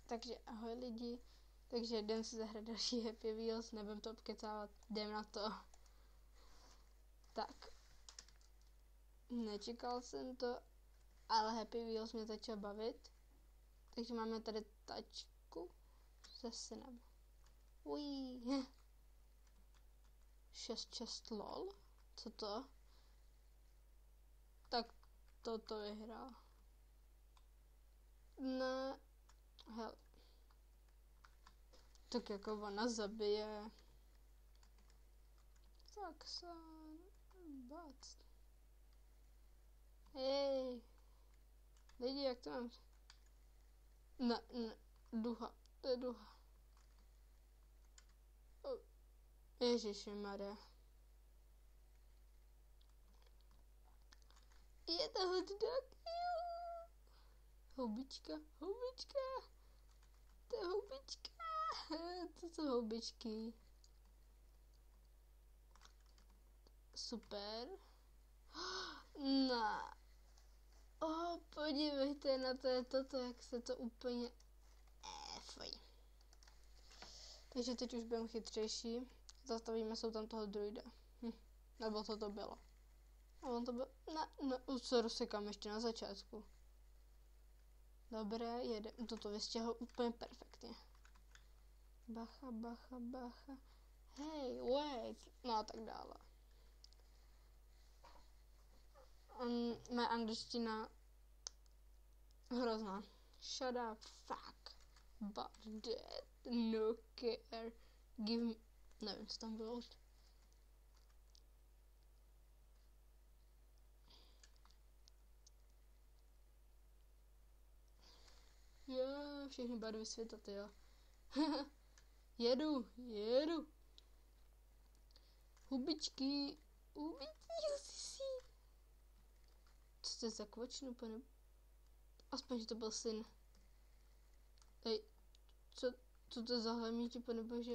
Takže ahoj lidi, takže jdem si zahrát další Happy Wheels, nebudem to obkecávat, jdem na to. Tak, nečekal jsem to, ale Happy Wheels mě začal bavit. Takže máme tady tačku se synem. Ují. 6 lol? Co to? Tak toto vyhrál. Ne. Hele. Tak jako ona zabije. Tak se bac. Hej. Lidi, jak to mám? Ne, duha. To je duha. Oh. Ježišmarja. Je to hot dog. Houbička. To je houbička. To jsou houbičky. Super. No. Podívejte na to, je toto, jak se to úplně... fuj. Takže teď už budeme chytřejší. Zastavíme se tam toho druida. Nebo co to bylo. A on to byl... Ne, už se rozsekám ještě na začátku. Dobré, jede. Toto vystěhl úplně perfektně. Bacha. Hey, wait. No a tak dále. Mé angličtina hrozná. Shut up, fuck. But that, no care. Give me... Nevím, co tam bylo už. Jo, všechny barvy světa, jo. jedu. Hubičky. Si. Co to je za kvočnu, pane? Aspoň, že to byl syn. Ej, co to je za hlemíče, pane bože?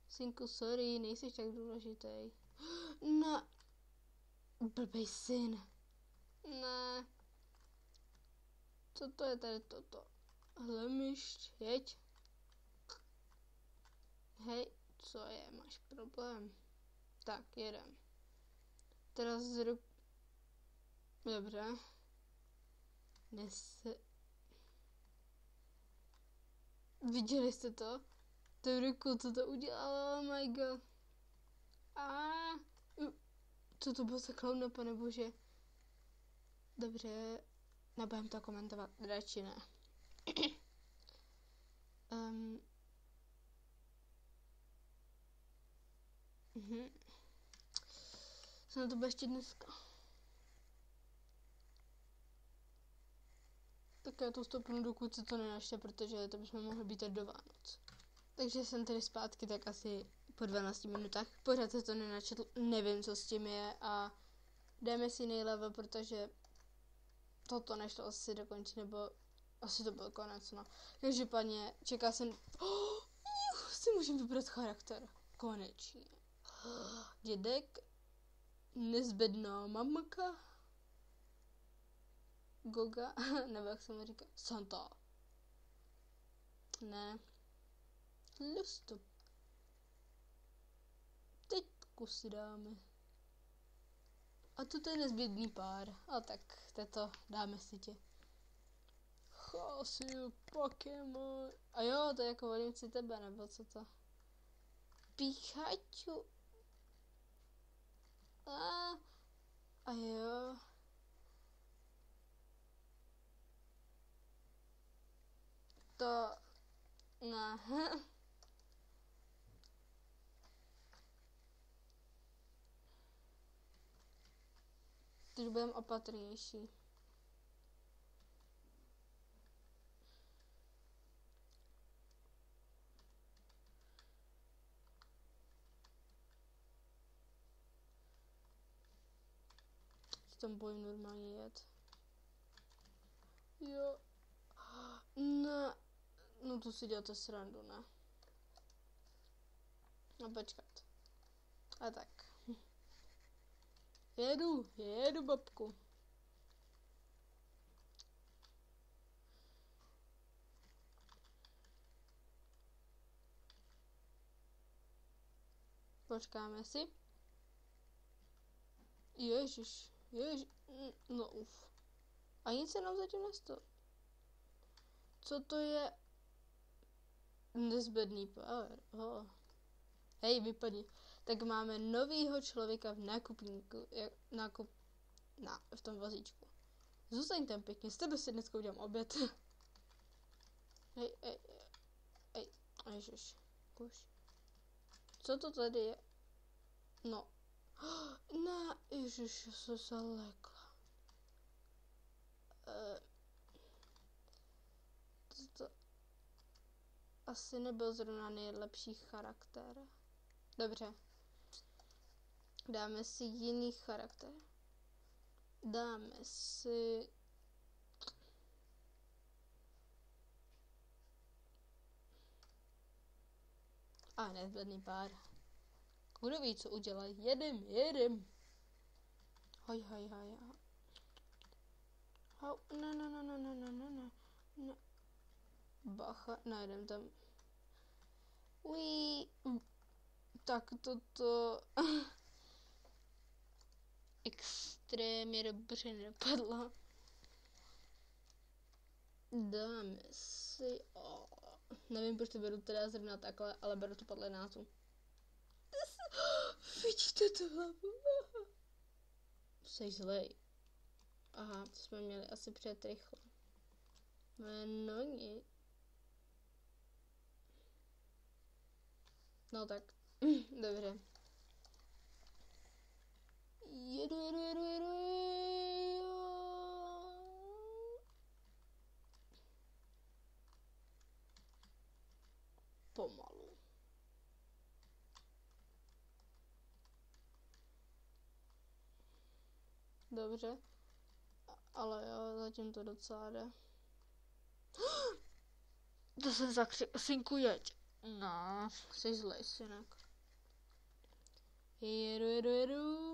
Synku, sorry, nejsi tak důležitý. No. Blbej syn. Ne. Co to je tady toto? Hlemišť, jeď. Hej, co je, máš problém? Tak, jedem. Teraz Dobře. Viděli jste to? To ruku, co to udělalo, oh my god. Co to bylo za klauna, pane bože? Dobře, nebudem to komentovat, radši ne. Co na to bude ještě dneska? Tak já to stopnu, dokud se to nenačte, protože to bychom mohli být do Vánoc. Takže jsem tady zpátky tak asi po 12 minutách. Pořád se to nenačetl, nevím, co s tím je a jdeme si nejlevel, protože toto nešlo asi dokončit, nebo asi to byl konec, no. Každopádně čekal jsem... si můžeme vybrat charakter. Konečně. Dědek, nezbedná mamka, Goga, nebo jak se mu říká, Santa. Ne. Lustup. Teďku si dáme. A to je nezbědný pár. A tak, to dáme si tě. Chasiu, Pokémon. A jo, to je jako volím si tebe, nebo co to? Pikachu. A jo. To... Ne. Teď budeme opatrnější. Tam bojím normálně jet. Jo. Ne. No to si děláte srandu, ne? No počkat. A tak. Jedu, babku. Počkáme si. Ježiš. No uf. A nic se nám zatím nestalo. Co to je? Nezbedný pár. Oh. Hej, vypadni. Tak máme novýho člověka v nákupníku. V tom vozíčku. Zůstaň tam pěkně, z tebe si dneska udělám oběd. Hej. Ježiš. Kuš. Co to tady je? No. Ne, ježiš, jsem se lekla. To asi nebyl zrovna nejlepší charakter. Dobře. Dáme si jiný charakter. Dáme si... A nezbedný pár. Kdo ví, co udělají? Jedem. Hoj. No. Bacha, najdem tam. Ují. Tak toto... extrémně dobře nedopadlo. Dáme si... nevím, proč to beru teda zrovna takhle, ale beru to podle názvu. Vidíte to hlavu? Jsi zlej. Aha, to jsme měli asi přijet rychle. No nic. No tak, dobře. Jedu. Pomalu. Dobře. Ale jo, zatím to docela jde. To jsem zakřikl, synku, jeď. No, jsi zlej, synek. Jedu.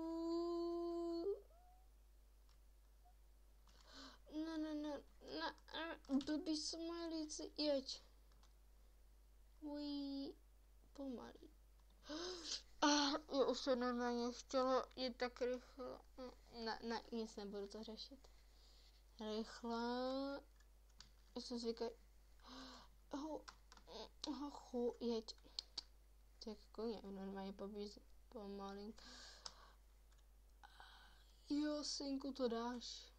Ne, blbý smajlíci, jeď. Ují, pomalý. Já už se normálně chtělo jít tak rychle. Ne, nic nebudu to řešit. Rychle. Já jsem zvyklý. Jeď. Tak koně normálně pobízí pomalý. Jo, synku, to dáš.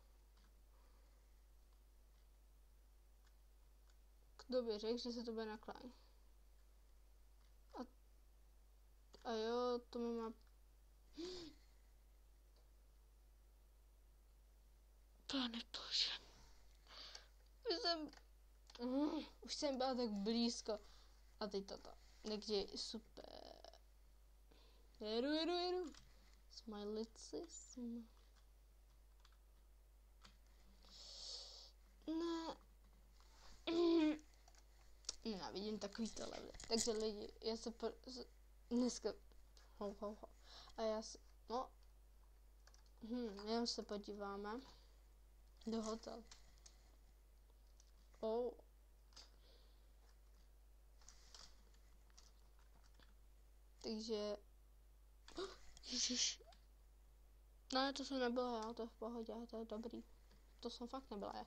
Kdo by řekl, že se to bude naklánit? A jo, to mi má... Pane bože. Už jsem byla tak blízko. A teď toto. Takže super. Jedu. Smajlici. Ne. Nenávidím takovýto levy. Takže lidi, já se dneska... A já se... No. Jenom se podíváme. Do hotel. Takže... Ježiš. No, to jsem nebyla já, to je v pohodě, to je dobrý. To jsem fakt nebyla já.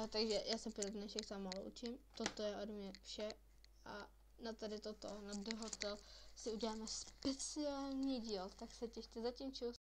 Takže já se pro dnešek sama loučím. Toto je od mě vše. A na tady toto, na The Hotel, si uděláme speciální díl. Tak se těšte, zatím čus.